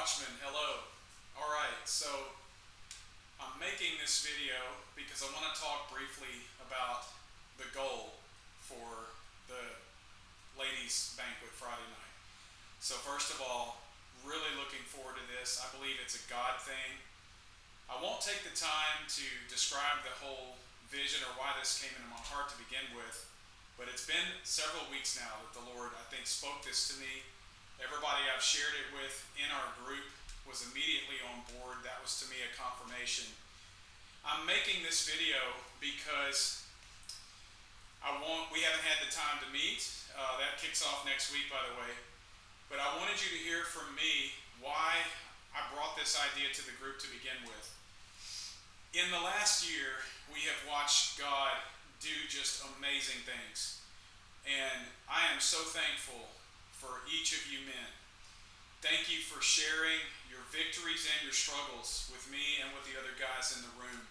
Watchmen, hello. Alright, so I'm making this video because I want to talk briefly about the goal for the ladies' banquet Friday night. So first of all, really looking forward to this. I believe it's a God thing. I won't take the time to describe the whole vision or why this came into my heart to begin with, but it's been several weeks now that the Lord, I think, spoke this to me. Everybody I've shared it with in our group was immediately on board. That was to me a confirmation. I'm making this video because we haven't had the time to meet. That kicks off next week, by the way. But I wanted you to hear from me why I brought this idea to the group to begin with. In the last year, we have watched God do just amazing things. And I am so thankful for each of you men. Thank you for sharing your victories and your struggles with me and with the other guys in the room.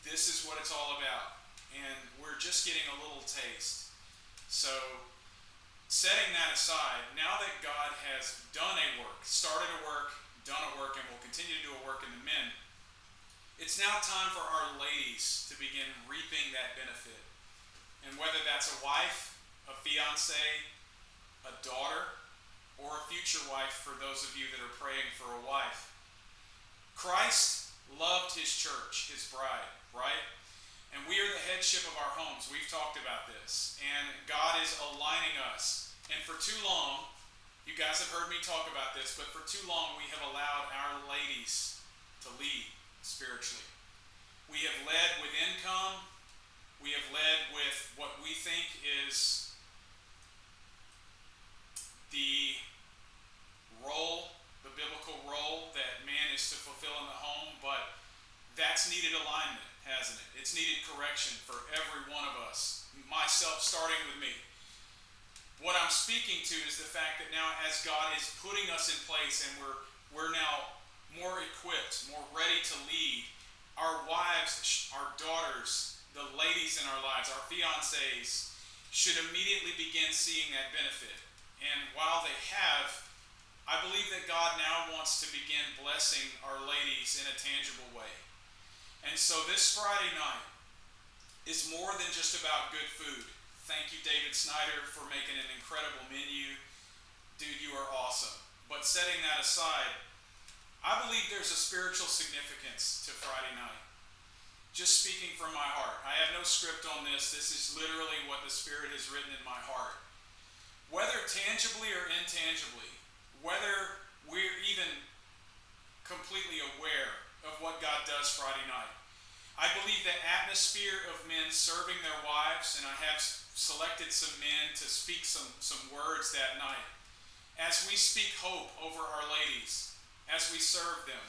This is what it's all about. And we're just getting a little taste. So, setting that aside, now that God has done a work, started a work, done a work, and will continue to do a work in the men, it's now time for our ladies to begin reaping that benefit. And whether that's a wife, a fiance, a daughter, or a future wife for those of you that are praying for a wife. Christ loved his church, his bride, right? And we are the headship of our homes. We've talked about this. And God is aligning us. And for too long, you guys have heard me talk about this, but for too long we have allowed our ladies to lead spiritually. We have led with income. We have led with what we think is the role, the biblical role that man is to fulfill in the home, but that's needed alignment, hasn't it? It's needed correction for every one of us, myself starting with me. What I'm speaking to is the fact that now as God is putting us in place and we're now more equipped, more ready to lead, our wives, our daughters, the ladies in our lives, our fiancés, should immediately begin seeing that benefit. And while they have, I believe that God now wants to begin blessing our ladies in a tangible way. And so this Friday night is more than just about good food. Thank you, David Snyder, for making an incredible menu. Dude, you are awesome. But setting that aside, I believe there's a spiritual significance to Friday night. Just speaking from my heart. I have no script on this. This is literally what the Spirit has written in my heart. Whether tangibly or intangibly, whether we're even completely aware of what God does Friday night, I believe the atmosphere of men serving their wives, and I have selected some men to speak some words that night, as we speak hope over our ladies, as we serve them,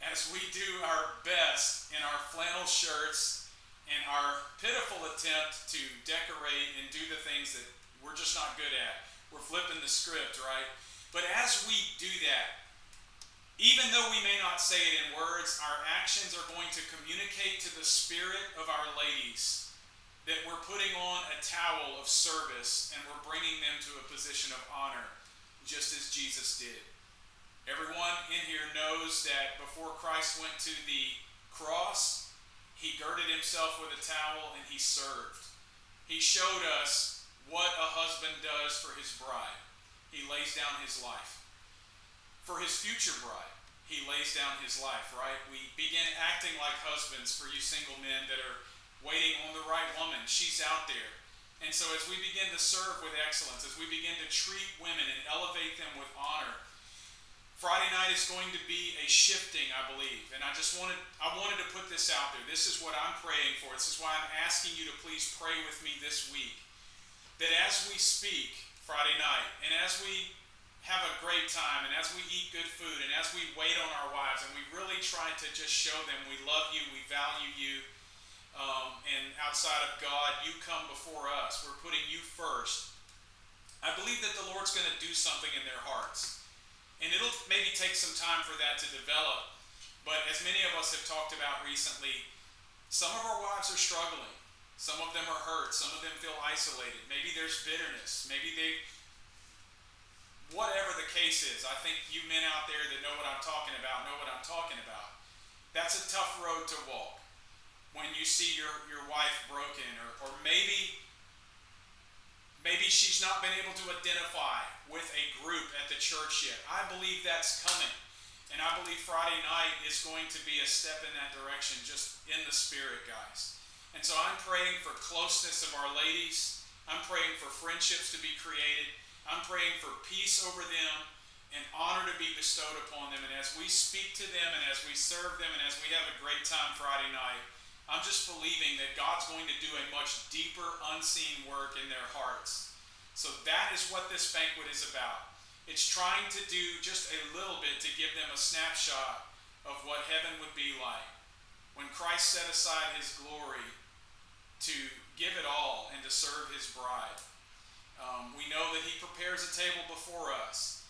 as we do our best in our flannel shirts and our pitiful attempt to decorate and do the things that we're just not good at. We're flipping the script, right? But as we do that, even though we may not say it in words, our actions are going to communicate to the spirit of our ladies that we're putting on a towel of service and we're bringing them to a position of honor, just as Jesus did. Everyone in here knows that before Christ went to the cross, he girded himself with a towel and he served. He showed us what a husband does for his bride. He lays down his life. For his future bride, he lays down his life, right? We begin acting like husbands for you single men that are waiting on the right woman. She's out there. And so as we begin to serve with excellence, as we begin to treat women and elevate them with honor, Friday night is going to be a shifting, I believe. And I wanted to put this out there. This is what I'm praying for. This is why I'm asking you to please pray with me this week. That as we speak Friday night, and as we have a great time, and as we eat good food, and as we wait on our wives, and we really try to just show them we love you, we value you, and outside of God, you come before us. We're putting you first. I believe that the Lord's going to do something in their hearts. And it'll maybe take some time for that to develop. But as many of us have talked about recently, some of our wives are struggling. Some of them are hurt. Some of them feel isolated. Maybe there's bitterness. Maybe whatever the case is, I think you men out there that know what I'm talking about know what I'm talking about. That's a tough road to walk when you see your wife broken, or maybe she's not been able to identify with a group at the church yet. I believe that's coming. And I believe Friday night is going to be a step in that direction, just in the spirit, guys. And so I'm praying for closeness of our ladies. I'm praying for friendships to be created. I'm praying for peace over them and honor to be bestowed upon them. And as we speak to them and as we serve them and as we have a great time Friday night, I'm just believing that God's going to do a much deeper, unseen work in their hearts. So that is what this banquet is about. It's trying to do just a little bit to give them a snapshot of what heaven would be like when Christ set aside his glory to give it all and to serve his bride. We know that he prepares a table before us.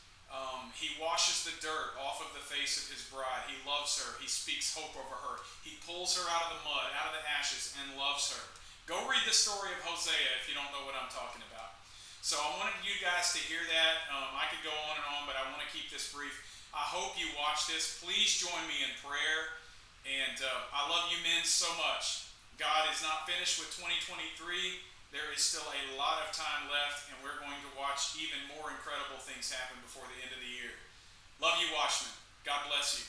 He washes the dirt off of the face of his bride. He loves her. He speaks hope over her. He pulls her out of the mud, out of the ashes, and loves her. Go read the story of Hosea if you don't know what I'm talking about. So I wanted you guys to hear that. I could go on, but I want to keep this brief. I hope you watch this. Please join me in prayer. And I love you men so much. God is not finished with 2023. There is still a lot of time left, and we're going to watch even more incredible things happen before the end of the year. Love you, Watchmen. God bless you.